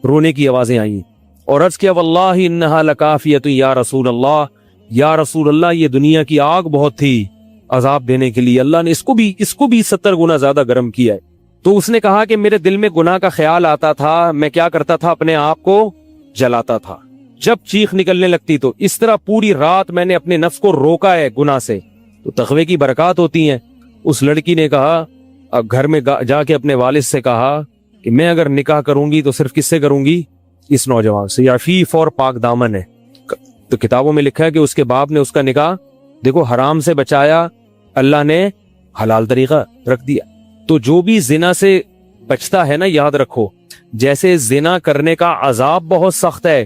Speaker 1: رونے کی آوازیں آئیں. اور عرض کیا واللہ انہا لکافیۃ یا رسول اللہ, یا رسول اللہ یہ دنیا کی آگ بہت تھی عذاب دینے کے لیے, اللہ نے اس کو بھی 70 گنا زیادہ گرم کیا ہے. تو اس نے کہا کہ میرے دل میں گناہ کا خیال آتا تھا, میں کیا کرتا تھا, اپنے آپ کو جلاتا تھا جب چیخ نکلنے لگتی. تو اس طرح پوری رات میں نے اپنے نفس کو روکا ہے گناہ سے, تو تقوی کی برکات ہوتی ہیں. اس لڑکی نے کہا, اب گھر میں جا کے اپنے والد سے کہا کہ میں اگر نکاح کروں گی تو صرف کس سے کروں گی, اس نوجوان سے, یا فیف اور پاک دامن ہے. تو کتابوں میں لکھا ہے کہ اس کے باپ نے اس کا نکاح دیکھو حرام سے بچایا, اللہ نے حلال طریقہ رکھ دیا. تو جو بھی زنا سے بچتا ہے نا, یاد رکھو جیسے زنا کرنے کا عذاب بہت سخت ہے,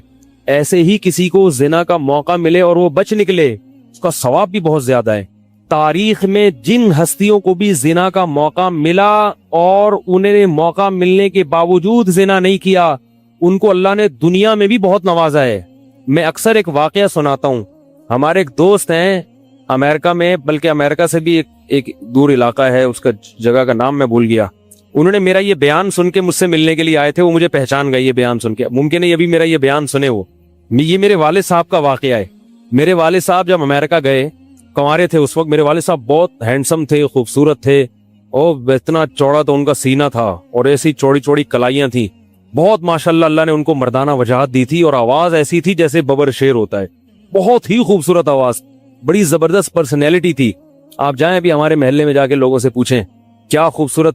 Speaker 1: ایسے ہی کسی کو زنا کا موقع ملے اور وہ بچ نکلے, اس کا ثواب بھی بہت زیادہ ہے. تاریخ میں جن ہستیوں کو بھی زنا کا موقع ملا اور انہیں موقع ملنے کے باوجود زنا نہیں کیا, ان کو اللہ نے دنیا میں بھی بہت نوازا ہے. میں اکثر ایک واقعہ سناتا ہوں. ہمارے ایک دوست ہیں امریکہ میں, بلکہ امریکہ سے بھی ایک دور علاقہ ہے, اس کا جگہ کا نام میں بھول گیا. انہوں نے میرا یہ بیان سن کے مجھ سے ملنے کے لیے آئے تھے, وہ مجھے پہچان گئے یہ بیان سن کے. ممکن ہے ابھی میرا یہ بیان سنے, وہ یہ میرے والد صاحب کا واقعہ ہے. میرے والد صاحب جب امریکہ گئے, کنوارے تھے اس وقت, میرے والد صاحب بہت ہینڈسم تھے, خوبصورت تھے, اور اتنا چوڑا تو ان کا سینہ تھا اور ایسی چوڑی چوڑی کلائیاں تھیں, بہت ماشاءاللہ اللہ نے ان کو مردانہ وجاہت دی تھی, اور آواز ایسی تھی جیسے ببر شیر ہوتا ہے, بہت ہی خوبصورت آواز, بڑی زبردست پرسنالٹی تھی. آپ جائیں ابھی ہمارے محلے میں جا کے لوگوں سے پوچھیں کیا خوبصورت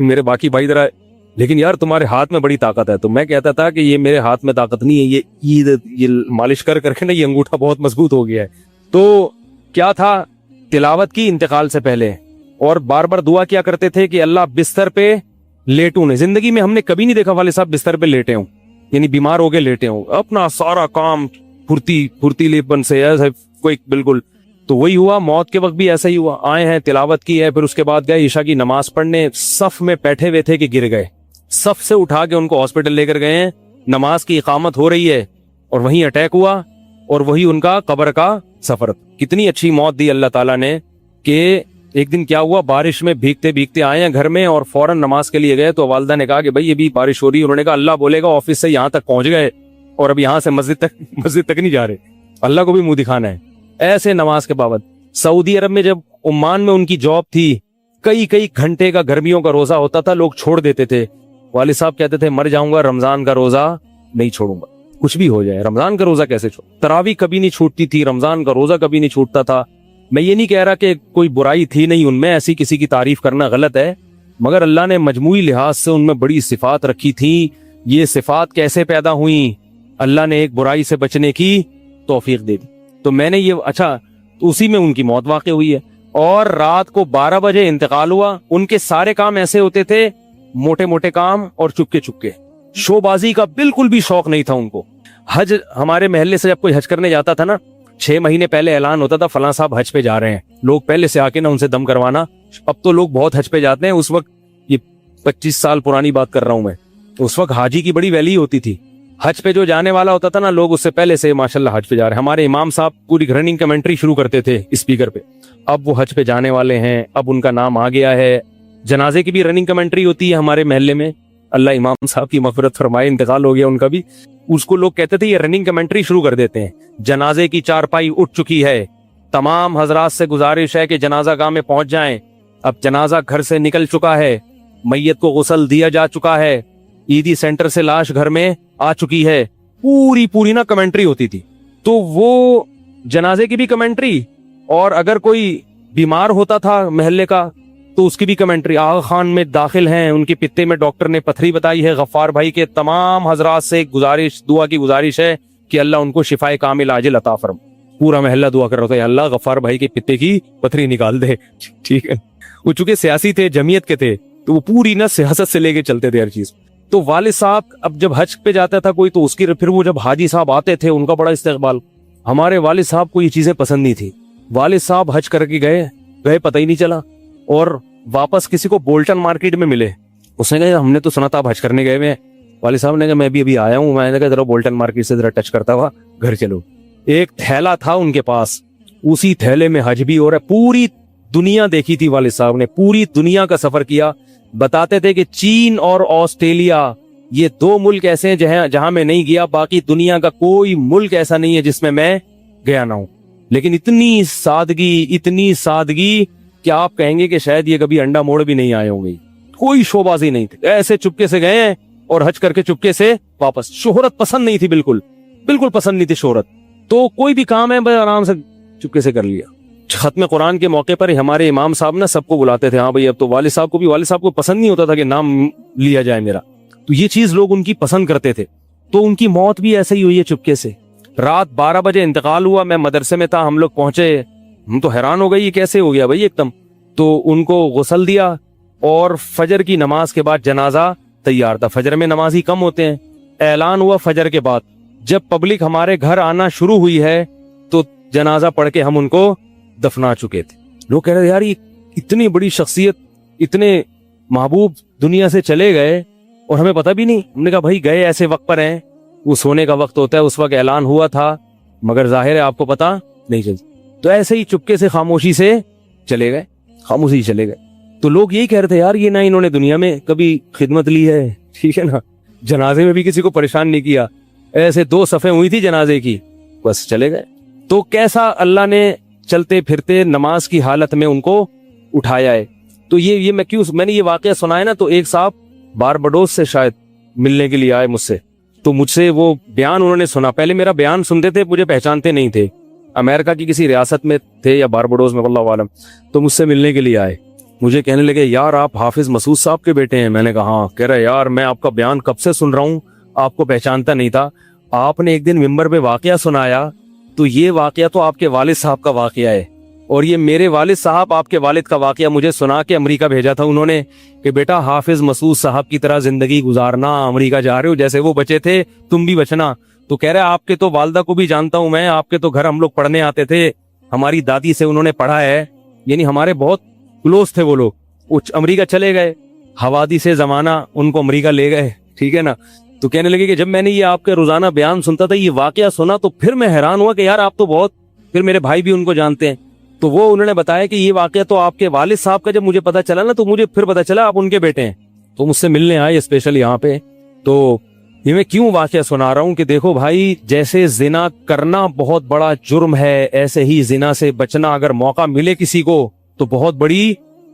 Speaker 1: میرے باقی بھائی ذرا لیکن یار تمہارے ہاتھ میں بڑی طاقت ہے. تو میں کہتا تھا کہ یہ میرے ہاتھ میں طاقت نہیں ہے, یہ مالش کر کر کے نا یہ انگوٹھا بہت مضبوط ہو گیا ہے. تو کیا تھا, تلاوت کی انتقال سے پہلے, اور بار بار دعا کیا کرتے تھے کہ اللہ بستر پہ لیٹوں نہیں. زندگی میں ہم نے کبھی نہیں دیکھا والد صاحب بستر پہ لیٹے ہوں, یعنی بیمار ہو کے لیٹے ہوں, اپنا سارا کام پھرتیلے پن سے ایسے کوئی بالکل. تو وہی ہوا, موت کے وقت بھی ایسا ہی ہوا. آئے ہیں, تلاوت کی ہے, پھر اس کے بعد گئے عشاء کی نماز پڑھنے, صف میں بیٹھے ہوئے تھے کہ گر گئے. صف سے اٹھا کے ان کو ہاسپٹل لے کر گئے ہیں, نماز کی اقامت ہو رہی ہے اور وہیں اٹیک ہوا, اور وہی ان کا قبر کا سفر. کتنی اچھی موت دی اللہ تعالیٰ نے کہ ایک دن کیا ہوا, بارش میں بھیگتے بھیگتے آئے ہیں گھر میں اور فوراً نماز کے لیے گئے. تو والدہ نے کہا کہ بھائی یہ بھی بارش ہو رہی ہے. انہوں نے کہا اللہ بولے گا آفس سے یہاں تک پہنچ گئے اور اب یہاں سے مسجد تک نہیں جا رہے, اللہ کو بھی منہ دکھانا ہے. ایسے نماز کے بابت سعودی عرب میں جب عمان میں ان کی جاب تھی, کئی گھنٹے کا گرمیوں کا روزہ ہوتا تھا, لوگ چھوڑ دیتے تھے. والد صاحب کہتے تھے مر جاؤں گا رمضان کا روزہ نہیں چھوڑوں گا, کچھ بھی ہو جائے رمضان کا روزہ کیسے چھوڑ. تراویح کبھی نہیں چھوٹتی تھی, رمضان کا روزہ کبھی نہیں چھوٹتا تھا. میں یہ نہیں کہہ رہا کہ کوئی برائی تھی نہیں ان میں, ایسی کسی کی تعریف کرنا غلط ہے, مگر اللہ نے مجموعی لحاظ سے ان میں بڑی صفات رکھی تھی. یہ صفات کیسے پیدا ہوئیں؟ اللہ نے ایک برائی سے بچنے کی توفیق دے دی. تو میں نے یہ اچھا, تو اسی میں ان کی موت واقع ہوئی ہے. اور رات کو 12 بجے انتقال ہوا. ان کے سارے کام ایسے ہوتے تھے, موٹے موٹے کام اور چپکے. شو بازی کا بالکل بھی شوق نہیں تھا ان کو. حج, ہمارے محلے سے جب کوئی حج کرنے جاتا تھا نا, 6 مہینے پہلے اعلان ہوتا تھا فلاں صاحب حج پہ جا رہے ہیں. لوگ پہلے سے آ کے نا ان سے دم کروانا. اب تو لوگ بہت حج پہ جاتے ہیں, اس وقت یہ 25 سال پرانی بات کر رہا ہوں میں, اس وقت حاجی کی بڑی ویلی ہوتی تھی. حج پہ جو جانے والا ہوتا تھا نا, لوگ اس سے پہلے سے ماشاءاللہ حج پہ جا رہے ہیں. ہمارے امام صاحب پوری رننگ کمنٹری شروع کرتے تھے اسپیکر پہ. اب وہ حج پہ جانے والے ہیں, اب ان کا نام آ گیا ہے. جنازے کی بھی رننگ کمنٹری ہوتی ہے ہمارے محلے میں, اللہ امام صاحب کی مغفرت فرمائے, انتقال ہو گیا ان کا بھی. اس کو لوگ کہتے تھے یہ رننگ کمنٹری شروع کر دیتے ہیں. جنازے کی چارپائی اٹھ چکی ہے, تمام حضرات سے گزارش ہے کہ جنازہ گاہ میں پہنچ جائیں. اب جنازہ گھر سے نکل چکا ہے, میت کو غسل دیا جا چکا ہے, عیدی سینٹر سے لاش گھر میں آ چکی ہے. پوری نا کمنٹری ہوتی تھی. تو وہ جنازے کی بھی کمنٹری, اور اگر کوئی بیمار ہوتا تھا محلے کا تو اس کی بھی کمنٹری. آغا خان میں داخل ہیں, ان کے پتے میں ڈاکٹر نے پتھری بتائی ہے. غفار بھائی کے تمام حضرات سے ایک گزارش, دعا کی گزارش ہے کہ اللہ ان کو شفائے کامل عاجل عطا فرم. پورا محلہ دعا کر رہا تھا, اللہ غفار بھائی کے پتے کی پتھری نکال دے. ٹھیک ہے, وہ چونکہ سیاسی تھے, جمعیت کے تھے, تو وہ پوری نا سیاست سے لے کے چلتے تھے ہر چیز. تو والد صاحب اب جب حج پہ جاتا تھا کوئی, تو اس کی پھر وہ جب حاجی صاحب آتے تھے ان کا بڑا استقبال. ہمارے والد صاحب کو یہ چیزیں پسند نہیں تھی. والد صاحب حج کر کے گئے پتہ ہی نہیں چلا, اور واپس کسی کو بولٹن مارکیٹ میں ملے. اس نے کہا ہم نے تو سنا تھا آپ حج کرنے گئے ہوئے. والد صاحب نے کہا میں بھی ابھی آیا ہوں. میں نے کہا ذرا بولٹن مارکیٹ سے ذرا ٹچ کرتا ہوا گھر چلو. ایک تھیلا تھا ان کے پاس, اسی تھیلے میں حج بھی ہو رہا ہے. پوری دنیا دیکھی تھی والد صاحب نے, پوری دنیا کا سفر کیا. بتاتے تھے کہ چین اور آسٹریلیا یہ 2 ملک ایسے ہیں جہاں میں نہیں گیا, باقی دنیا کا کوئی ملک ایسا نہیں ہے جس میں گیا نہ ہوں. لیکن اتنی سادگی کہ آپ کہیں گے کہ شاید یہ کبھی انڈا موڑ بھی نہیں آئے ہوں گے. کوئی شوبازی نہیں تھی, ایسے چپکے سے گئے ہیں اور حج کر کے چپکے سے واپس. شہرت پسند نہیں تھی, بالکل پسند نہیں تھی شہرت. تو کوئی بھی کام ہے بس آرام سے چپکے سے کر لیا. ختم قرآن کے موقع پر ہمارے امام صاحب نا سب کو بلاتے تھے. ہاں بھائی, اب تو والد صاحب کو پسند نہیں ہوتا تھا کہ نام لیا جائے میرا, تو یہ چیز لوگ ان کی پسند کرتے تھے. تو ان کی موت بھی ایسے ہی ہوئی ہے چپکے سے. رات 12 بجے انتقال ہوا. میں مدرسے میں تھا, ہم لوگ پہنچے, ہم تو حیران ہو گئے یہ کیسے ہو گیا بھائی ایک دم. تو ان کو غسل دیا, اور فجر کی نماز کے بعد جنازہ تیار تھا. فجر میں نمازی کم ہوتے ہیں. اعلان ہوا فجر کے بعد, جب پبلک ہمارے گھر آنا شروع ہوئی ہے تو جنازہ پڑھ کے ہم ان کو دفنا چکے تھے. لوگ کہہ رہے یار یہ اتنی بڑی شخصیت, اتنے محبوب دنیا سے چلے گئے اور ہمیں پتہ بھی نہیں. ہم نے کہا بھائی گئے ایسے وقت پر ہیں, وہ سونے کا وقت ہوتا ہے, اس وقت اعلان ہوا تھا, مگر ظاہر ہے آپ کو پتہ نہیں چلتا. تو ایسے ہی چپکے سے خاموشی سے چلے گئے. تو لوگ یہی کہہ رہے تھے یار یہ نہ انہوں نے دنیا میں کبھی خدمت لی ہے, ٹھیک ہے نا, جنازے میں بھی کسی کو پریشان نہیں کیا, ایسے 2 صفیں ہوئی تھی جنازے کی, بس چلے گئے. تو کیسا اللہ نے چلتے پھرتے نماز کی حالت میں ان کو اٹھایا ہے. تو یہ میں نے یہ واقعہ سنا ہے نا, تو ایک صاحب باربڈوس سے شاید ملنے کے لیے آئے مجھ سے. تو مجھ سے وہ بیان انہوں نے سنا, پہلے میرا بیان سنتے تھے, مجھے پہچانتے نہیں تھے, امریکہ کی کسی ریاست میں تھے یا باربڈوس میں واللہ عالم. تو مجھ سے ملنے کے لیے آئے, مجھے کہنے لگے یار آپ حافظ مسعود صاحب کے بیٹے ہیں؟ میں نے کہا ہاں۔ کہہ رہا یار میں آپ کا بیان کب سے سن رہا ہوں، آپ کو پہچانتا نہیں تھا، آپ نے ایک دن ممبر پہ واقعہ سنایا تو یہ واقعہ تو آپ کے والد صاحب کا واقعہ ہے، اور یہ میرے والد صاحب آپ کے والد کا واقعہ مجھے سنا کے امریکہ بھیجا تھا انہوں نے کہ بیٹا حافظ مسعود صاحب کی طرح زندگی گزارنا، امریکہ جا رہے ہو جیسے وہ بچے تھے تم بھی بچنا۔ تو کہہ رہا آپ کے تو والدہ کو بھی جانتا ہوں میں، آپ کے تو گھر ہم لوگ پڑھنے آتے تھے، ہماری دادی سے انہوں نے پڑھا ہے، یعنی ہمارے بہت کلوز تھے وہ لوگ۔ امریکہ چلے گئے، حوادث سے زمانہ ان کو امریکہ لے گئے، ٹھیک ہے نا۔ تو کہنے لگے کہ جب میں نے یہ آپ کے روزانہ بیان سنتا تھا، یہ واقعہ سنا، تو پھر میں حیران ہوا کہ یار آپ تو بہت، پھر میرے بھائی بھی ان کو جانتے ہیں۔ تو وہ انہوں نے بتایا کہ یہ واقعہ تو آپ کے والد صاحب کا جب مجھے پتا چلا نا، تو مجھے پھر پتا چلا آپ ان کے بیٹے ہیں۔ تو مجھ سے ملنے آئے اسپیشل یہاں پہ۔ تو یہ میں کیوں واقعہ سنا رہا ہوں کہ دیکھو بھائی، جیسے زنا کرنا بہت بڑا جرم ہے، ایسے ہی زنا سے بچنا اگر موقع ملے کسی کو تو بہت بڑی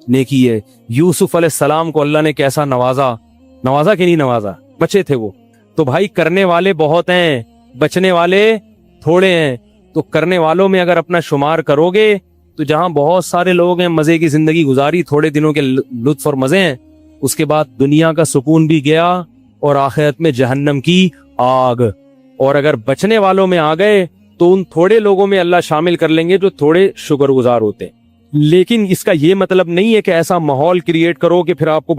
Speaker 1: نیکی ہے۔ یوسف علیہ السلام کو اللہ نے کیسا نوازا کہ نہیں نوازا، بچے تھے وہ۔ تو بھائی کرنے والے بہت ہیں، بچنے والے تھوڑے ہیں۔ تو کرنے والوں میں اگر اپنا شمار کرو گے تو جہاں بہت سارے لوگ ہیں مزے کی زندگی گزاری، تھوڑے دنوں کے لطف اور مزے ہیں، اس کے بعد دنیا کا سکون بھی گیا اور آخرت میں جہنم کی آگ۔ اور اگر بچنے والوں میں آ گئے تو ان تھوڑے لوگوں میں اللہ شامل کر لیں گے جو تھوڑے شکر گزار ہوتے ہیں۔ لیکن اس کا یہ مطلب نہیں ہے کہ ایسا ماحول کریٹ کرو کہ پھر آپ کو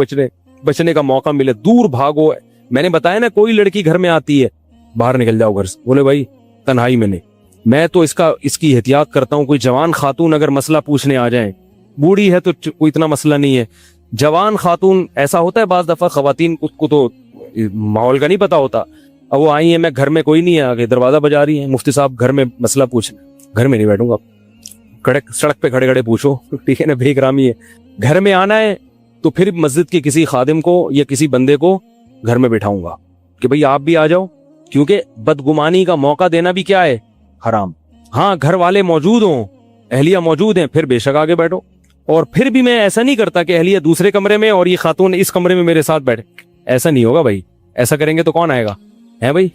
Speaker 1: بچنے کا موقع ملے، دور بھاگو۔ میں نے بتایا نا، کوئی لڑکی گھر میں آتی ہے، باہر نکل جاؤ گھر سے، بولے بھائی تنہائی میں نہیں۔ میں تو اس کی احتیاط کرتا ہوں، کوئی جوان خاتون اگر مسئلہ پوچھنے آ جائیں، بوڑھی ہے تو کوئی اتنا مسئلہ نہیں ہے، جوان خاتون ایسا ہوتا ہے بعض دفعہ خواتین کو تو ماحول کا نہیں پتا ہوتا، اب وہ آئی ہیں، میں گھر میں کوئی نہیں ہے، آگے دروازہ بجا رہی ہیں، مفتی صاحب گھر میں مسئلہ پوچھنا، گھر میں نہیں بیٹھوں گا، سڑک پہ کھڑے کھڑے پوچھو، ٹھیک ہے نا، بے اکرامی ہے۔ گھر میں آنا ہے تو پھر مسجد کے کسی خادم کو یا کسی بندے کو گھر میں بٹھاؤں گا کہ بھئی آپ بھی آ جاؤ، کیونکہ بدگمانی کا موقع دینا بھی کیا ہے، حرام۔ ہاں گھر والے موجود ہوں، اہلیہ موجود ہیں، پھر بے شک آگے بیٹھو۔ اور پھر بھی میں ایسا نہیں کرتا کہ اہلیہ دوسرے کمرے میں اور یہ خاتون اس کمرے میں میرے ساتھ بیٹھے، ایسا نہیں ہوگا بھائی، ایسا کریں گے تو کون آئے گا، ہے بھائی۔